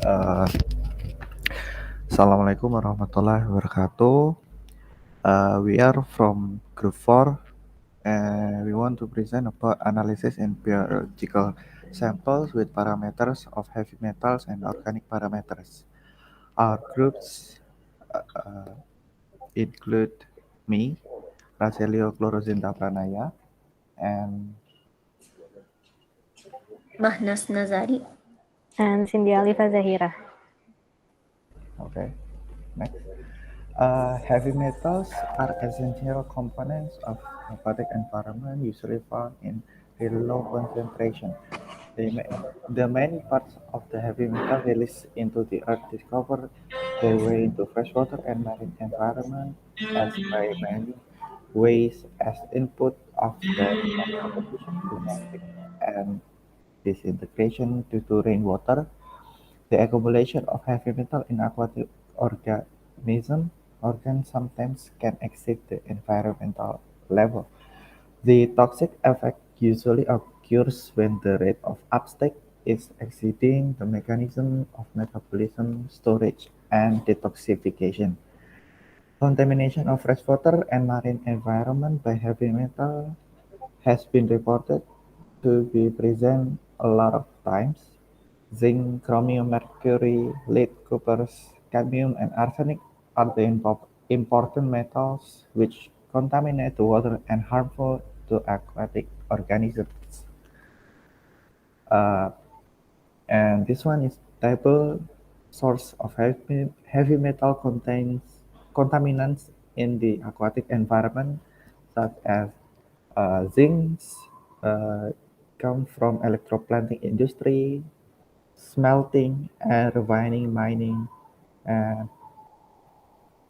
Uh, Assalamualaikum warahmatullahi wabarakatuh. We are from Group 4 and we want to present about analysis in biological samples with parameters of heavy metals and organic parameters. Our groups include me, Raselio Chlorozinta Pranaya, and Mahnas Nazari. And Cindy Alifa Zahira. okay, next. Heavy metals are essential components of aquatic environment usually found in really low concentration. The many parts of the heavy metal released into the earth discover their way into freshwater and marine environment as by many ways as input of the decomposition, kinetic, and disintegration due to rainwater. The accumulation of heavy metal in aquatic organisms organs sometimes can exceed the environmental level. The toxic effect usually occurs when the rate of uptake is exceeding the mechanism of metabolism, storage, and detoxification. Contamination of freshwater and marine environment by heavy metal has been reported to be present a lot of times. Zinc, chromium, mercury, lead, copper, cadmium, and arsenic are the important metals which contaminate the water and harmful to aquatic organisms. Uh, and this one is table source of heavy metal contains contaminants in the aquatic environment such as zinc uh, come from electroplanting industry, smelting and refining, mining, and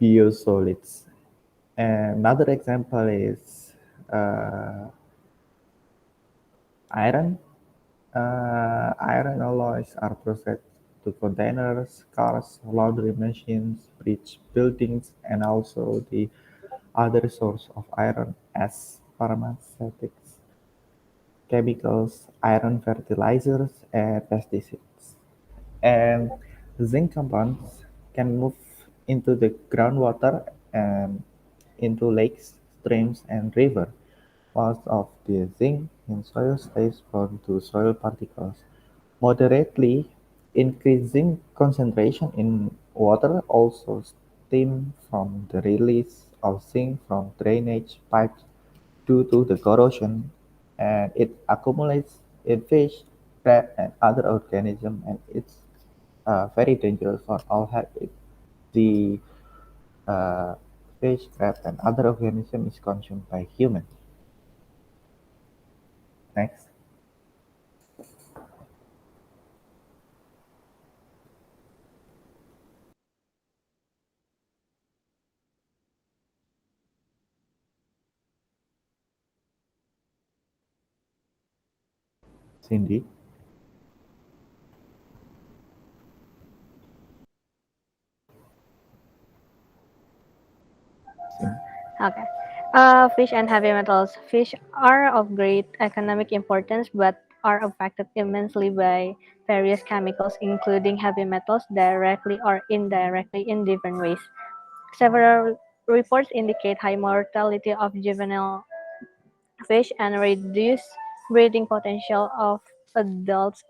biosolids. Another example is uh, iron. Iron alloys are processed to containers, cars, laundry machines, bridge buildings, and also the other source of iron as pharmaceutics, chemicals, iron fertilizers, and pesticides. And zinc compounds can move into the groundwater and into lakes, streams, and rivers. Most of the zinc in soil stays bound to soil particles. Moderately increasing concentration in water also stem from the release of zinc from drainage pipes due to the corrosion, and it accumulates in fish, crab, and other organisms, and it's very dangerous for all health if the uh, fish, crab, and other organism is consumed by humans. Next, Cindy. Cindy. Okay. Fish and heavy metals. Fish are of great economic importance but are affected immensely by various chemicals, including heavy metals, directly or indirectly in different ways. Several reports indicate high mortality of juvenile fish and reduced breeding potential of adults.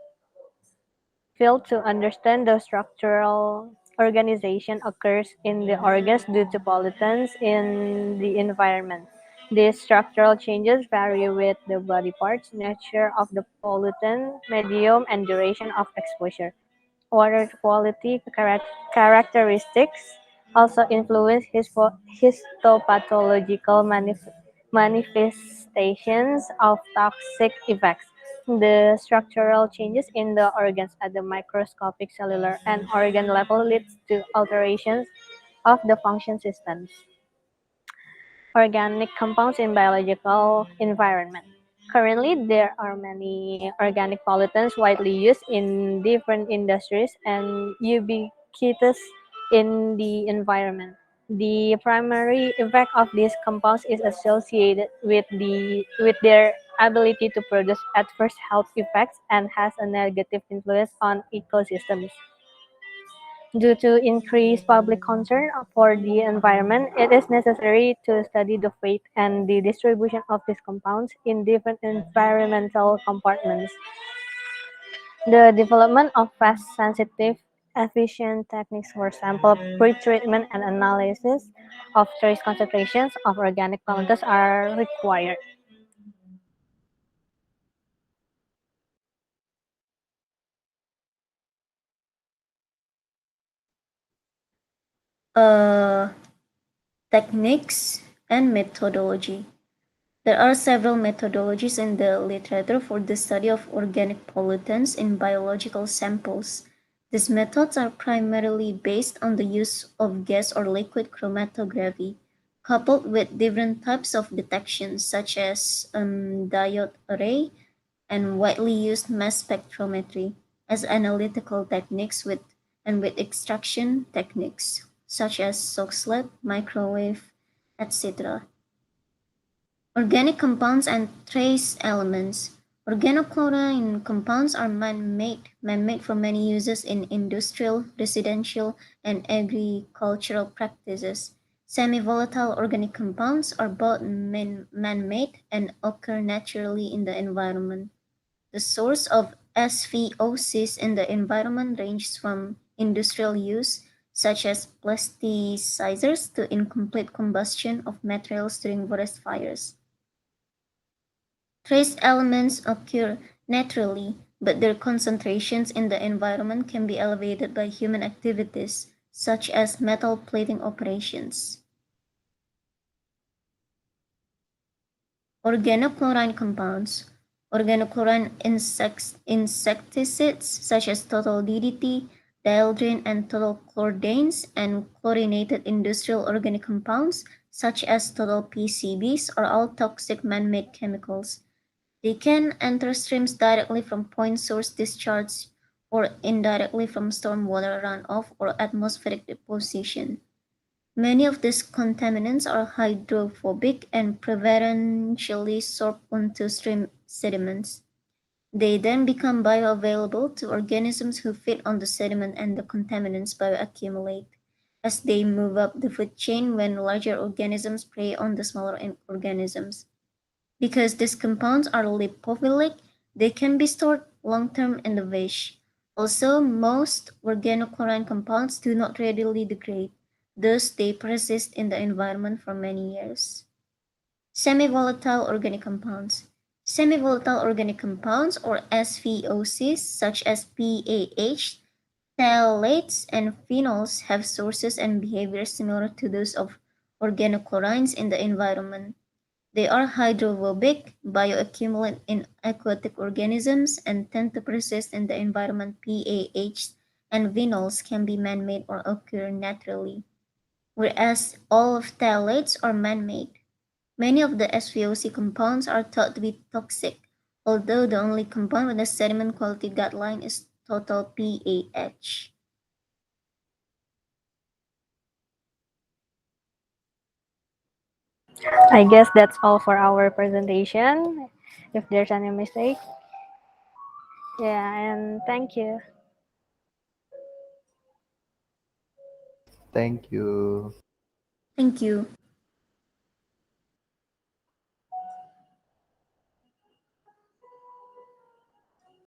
Fail to understand the structural organization occurs in the organs due to pollutants in the environment. These structural changes vary with the body parts, nature of the pollutant, medium, and duration of exposure. Water quality characteristics also influence histopathological manifestations of toxic effects. The structural changes in the organs at the microscopic cellular and organ level leads to alterations of the function systems. Organic compounds in biological environment. Currently, there are many organic pollutants widely used in different industries and ubiquitous in the environment. The primary effect of these compounds is associated with their ability to produce adverse health effects and has a negative influence on ecosystems. Due to increased public concern for the environment, it is necessary to study the fate and the distribution of these compounds in different environmental compartments. The development of fast-sensitive, efficient techniques for sample pre-treatment and analysis of trace concentrations of organic pollutants are required. Uh, Techniques and methodology. There are several methodologies in the literature for the study of organic pollutants in biological samples. These methods are primarily based on the use of gas or liquid chromatography, coupled with different types of detection, such as diode array and widely used mass spectrometry as analytical techniques with extraction techniques, such as Soxhlet, microwave, etc. Organic compounds and trace elements. Organochlorine compounds are man-made for many uses in industrial, residential, and agricultural practices. Semi-volatile organic compounds are both man-made and occur naturally in the environment. The source of SVOCs in the environment ranges from industrial use, such as plasticizers, to incomplete combustion of materials during forest fires. Trace elements occur naturally, but their concentrations in the environment can be elevated by human activities, such as metal plating operations. Organochlorine compounds. Organochlorine insecticides such as total DDT, dieldrin, and total chlordanes, and chlorinated industrial organic compounds such as total PCBs are all toxic man-made chemicals. They can enter streams directly from point source discharge or indirectly from stormwater runoff or atmospheric deposition. Many of these contaminants are hydrophobic and preferentially sorb onto stream sediments. They then become bioavailable to organisms who feed on the sediment, and the contaminants bioaccumulate as they move up the food chain when larger organisms prey on the smaller organisms. Because these compounds are lipophilic, they can be stored long-term in the waste. Also, most organochlorine compounds do not readily degrade, thus they persist in the environment for many years. Semi-volatile organic compounds. Semi-volatile organic compounds, or SVOCs, such as PAH, phthalates, and phenols, have sources and behaviors similar to those of organochlorines in the environment. They are hydrophobic, bioaccumulate in aquatic organisms, and tend to persist in the environment. PAH and phenols can be man-made or occur naturally, whereas all phthalates are man-made. Many of the SVOC compounds are thought to be toxic, although the only compound with a sediment quality guideline is total PAH. I guess that's all for our presentation. If there's any mistake, yeah, and thank you. Thank you. Thank you.